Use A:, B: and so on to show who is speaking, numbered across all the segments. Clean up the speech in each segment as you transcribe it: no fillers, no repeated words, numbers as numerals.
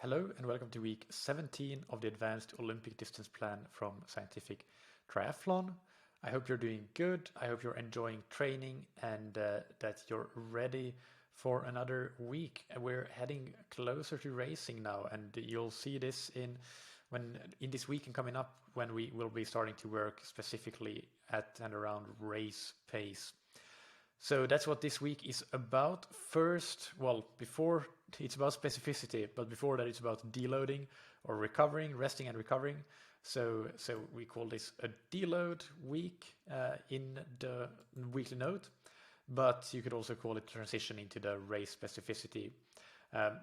A: Hello and welcome to week 17 of the Advanced Olympic Distance Plan from Scientific Triathlon. I hope you're doing good. I hope you're enjoying training and that you're ready for another week. We're heading closer to racing now, and you'll see this in this week and coming up when we will be starting to work specifically at and around race pace. So that's what this week is about. First, before it's about specificity, but before that it's about deloading or recovering, resting and recovering. So we call this a deload week in the weekly note, but you could also call it transition into the race specificity.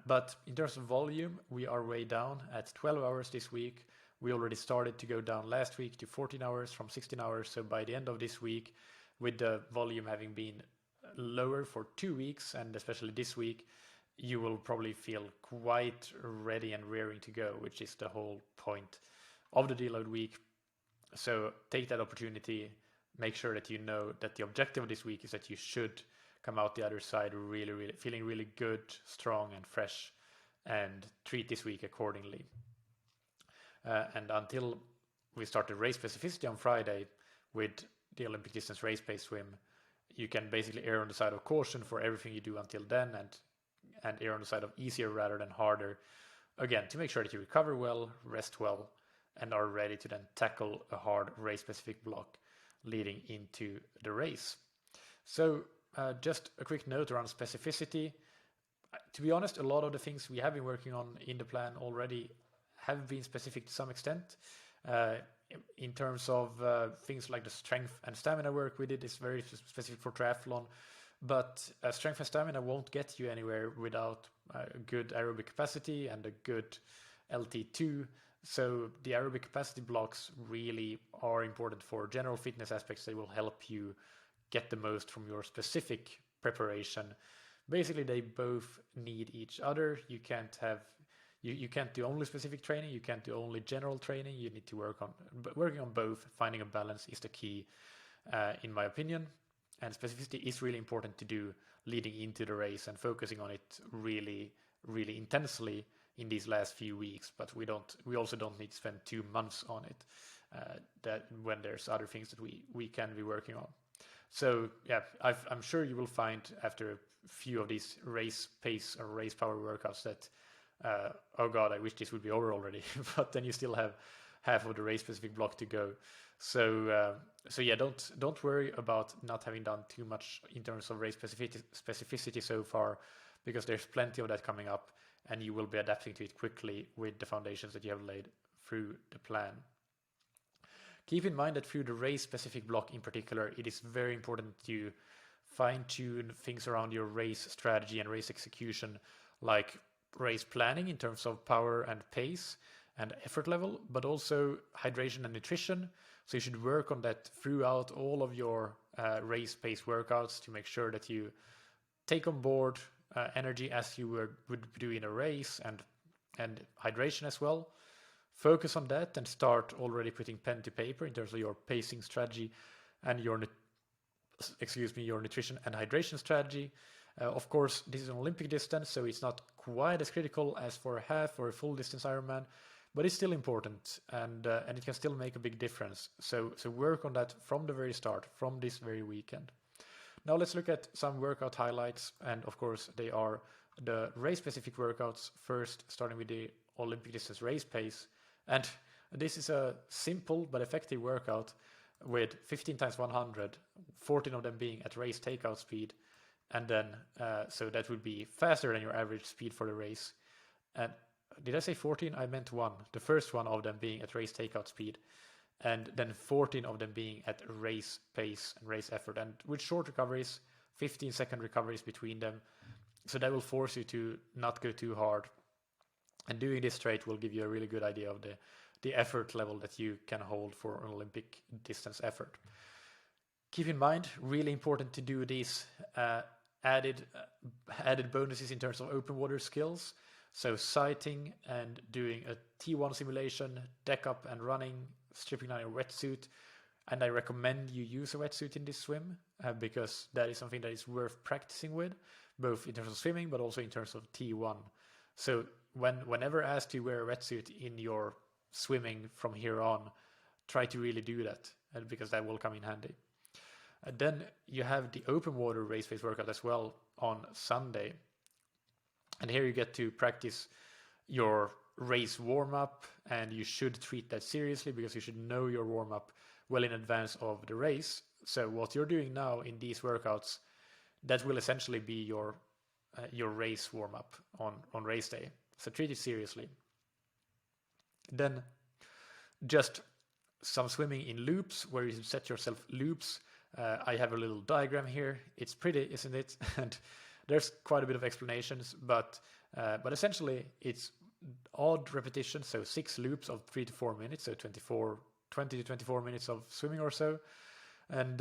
A: But in terms of volume, we are way down at 12 hours this week. We already started to go down last week to 14 hours from 16 hours. So by the end of this week, with the volume having been lower for 2 weeks, and especially this week, you will probably feel quite ready and raring to go, which is the whole point of the deload week. So take that opportunity, make sure that you know that the objective of this week is that you should come out the other side really feeling really good, strong and fresh, and treat this week accordingly. And until we start the race specificity on Friday with the Olympic distance race pace swim, you can basically err on the side of caution for everything you do until then, and err on the side of easier rather than harder, again, to make sure that you recover well, rest well, and are ready to then tackle a hard race specific block leading into the race. So just a quick note around specificity. To be honest, a lot of the things we have been working on in the plan already have been specific to some extent. In terms of things like the strength and stamina work we did is very specific for triathlon, but strength and stamina won't get you anywhere without a good aerobic capacity and a good LT2. So the aerobic capacity blocks really are important for general fitness aspects. They will help you get the most from your specific preparation. Basically, they both need each other. You can't have You can't do only specific training, you can't do only general training, you need to working on both. Finding a balance is the key, in my opinion, and specificity is really important to do leading into the race and focusing on it really intensely in these last few weeks, but we also don't need to spend 2 months on it, that when there's other things that we can be working on. So yeah, I'm sure you will find after a few of these race pace or race power workouts that oh god, I wish this would be over already. But then you still have half of the race specific block to go. So yeah, don't worry about not having done too much in terms of race specificity so far, because there's plenty of that coming up, and you will be adapting to it quickly with the foundations that you have laid through the plan. Keep in mind that through the race specific block in particular, it is very important to fine-tune things around your race strategy and race execution, like race planning in terms of power and pace and effort level, but also hydration and nutrition. So you should work on that throughout all of your race pace workouts to make sure that you take on board energy as you would do in a race, and hydration as well. Focus on that and start already putting pen to paper in terms of your pacing strategy and your nutrition and hydration strategy. Of course, this is an Olympic distance, so it's not quite as critical as for a half or a full distance Ironman, but it's still important, and it can still make a big difference. So work on that from the very start, from this very weekend. Now let's look at some workout highlights, and of course they are the race-specific workouts first, starting with the Olympic distance race pace. And this is a simple but effective workout with 15 times 100, 14 of them being at race takeout speed. And then, so that would be faster than your average speed for the race. And did I say 14? I meant 1. The first one of them being at race takeout speed. And then 14 of them being at race pace and race effort. And with short recoveries, 15-second recoveries between them. So that will force you to not go too hard. And doing this straight will give you a really good idea of the effort level that you can hold for an Olympic distance effort. Keep in mind, really important to do these added bonuses in terms of open water skills. So sighting and doing a T1 simulation, deck up and running, stripping down your wetsuit. And I recommend you use a wetsuit in this swim because that is something that is worth practicing with, both in terms of swimming, but also in terms of T1. So whenever asked to wear a wetsuit in your swimming from here on, try to really do that, because that will come in handy. And then you have the open water race pace workout as well on Sunday. And here you get to practice your race warm-up, and you should treat that seriously because you should know your warm-up well in advance of the race. So what you're doing now in these workouts, that will essentially be your race warm-up on race day. So treat it seriously. Then just some swimming in loops where you set yourself loops. I have a little diagram here. It's pretty, isn't it? And there's quite a bit of explanations, but essentially it's odd repetitions, so 6 loops of 3 to 4 minutes, so 20 to 24 minutes of swimming or so. And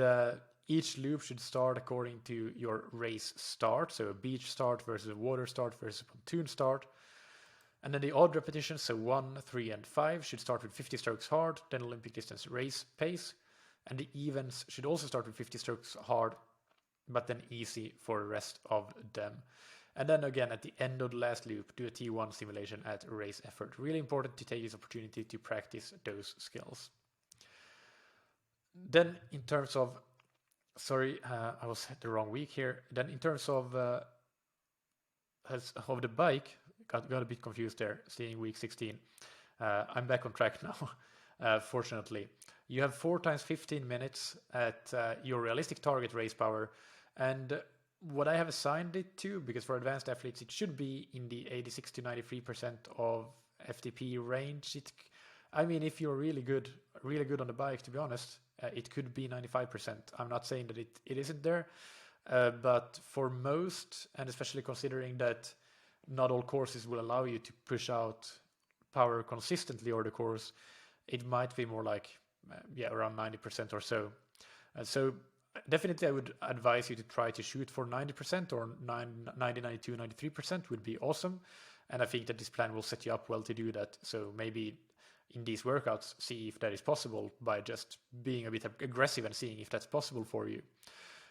A: each loop should start according to your race start, so a beach start versus a water start versus a pontoon start. And then the odd repetitions, so 1, 3, and 5, should start with 50 strokes hard, then Olympic distance race pace. And the evens should also start with 50 strokes hard, but then easy for the rest of them. And then again, at the end of the last loop, do a T1 simulation at race effort. Really important to take this opportunity to practice those skills. Then in terms of, sorry, I was the wrong week here. Then in terms of the bike, got a bit confused there, seeing week 16. I'm back on track now, fortunately. You have 4 times 15 minutes at your realistic target race power. And what I have assigned it to, because for advanced athletes, it should be in the 86 to 93% of FTP range. I mean, if you're really good on the bike, to be honest, it could be 95%. I'm not saying that it isn't there, but for most, and especially considering that not all courses will allow you to push out power consistently over the course, it might be more like, around 90% or so. So definitely I would advise you to try to shoot for 90% or 90, 92, 93% would be awesome. And I think that this plan will set you up well to do that. So maybe in these workouts, see if that is possible by just being a bit aggressive and seeing if that's possible for you.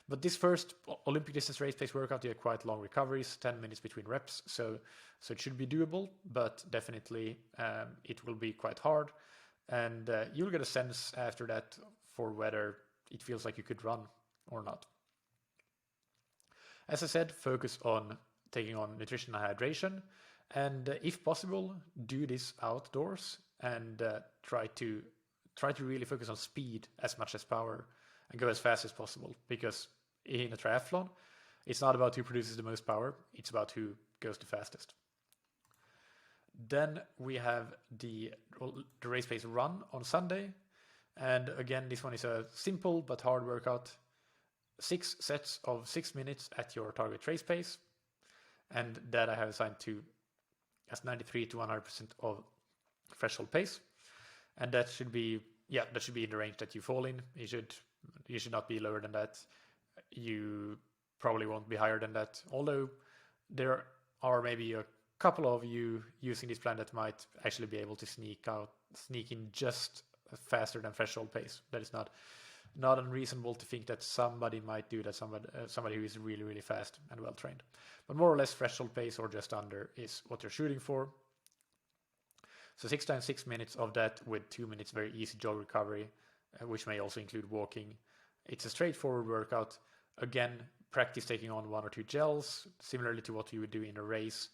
A: But this first Olympic distance race pace workout, you have quite long recoveries, 10 minutes between reps. So it should be doable, but definitely it will be quite hard. And you'll get a sense after that for whether it feels like you could run or not. As I said, focus on taking on nutrition and hydration. And if possible, do this outdoors and try to really focus on speed as much as power and go as fast as possible. Because in a triathlon, it's not about who produces the most power, it's about who goes the fastest. Then we have the race pace run on Sunday. And again, this one is a simple but hard workout. 6 sets of 6 minutes at your target race pace. And that I have assigned to as 93 to 100% of threshold pace. And that should be in the range that you fall in. You should not be lower than that. You probably won't be higher than that. Although there are maybe a couple of you using this plan that might actually be able to sneak in just faster than threshold pace. That is not unreasonable to think that somebody might do that, somebody who is really, really fast and well trained. But more or less threshold pace or just under is what you're shooting for. So 6 times 6 minutes of that with 2 minutes very easy jog recovery, which may also include walking. It's a straightforward workout. Again, practice taking on 1 or 2 gels, similarly to what you would do in a race,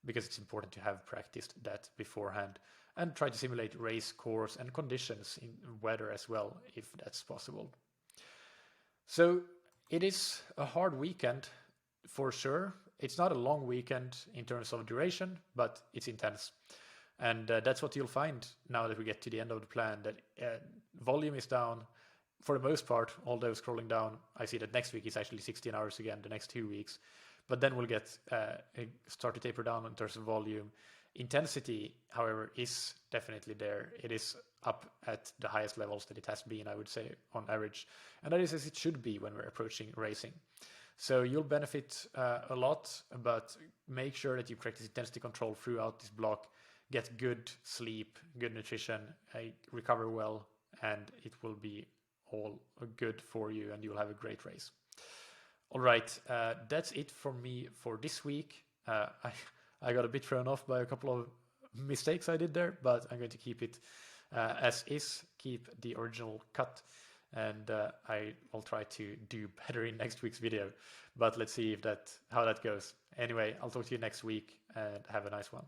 A: because it's important to have practiced that beforehand. And try to simulate race course and conditions in weather as well, if that's possible. So it is a hard weekend for sure. It's not a long weekend in terms of duration, but it's intense. And that's what you'll find now that we get to the end of the plan, that volume is down for the most part, although scrolling down, I see that next week is actually 16 hours again, the next 2 weeks. But then we'll get start to taper down in terms of volume. Intensity, however, is definitely there. It is up at the highest levels that it has been, I would say, on average. And that is as it should be when we're approaching racing. So you'll benefit a lot, but make sure that you practice intensity control throughout this block. Get good sleep, good nutrition, recover well, and it will be all good for you and you'll have a great race. All right, that's it from me for this week. I I got a bit thrown off by a couple of mistakes I did there, but I'm going to keep it as is, keep the original cut, and I will try to do better in next week's video, but let's see how that goes. Anyway, I'll talk to you next week, and have a nice one.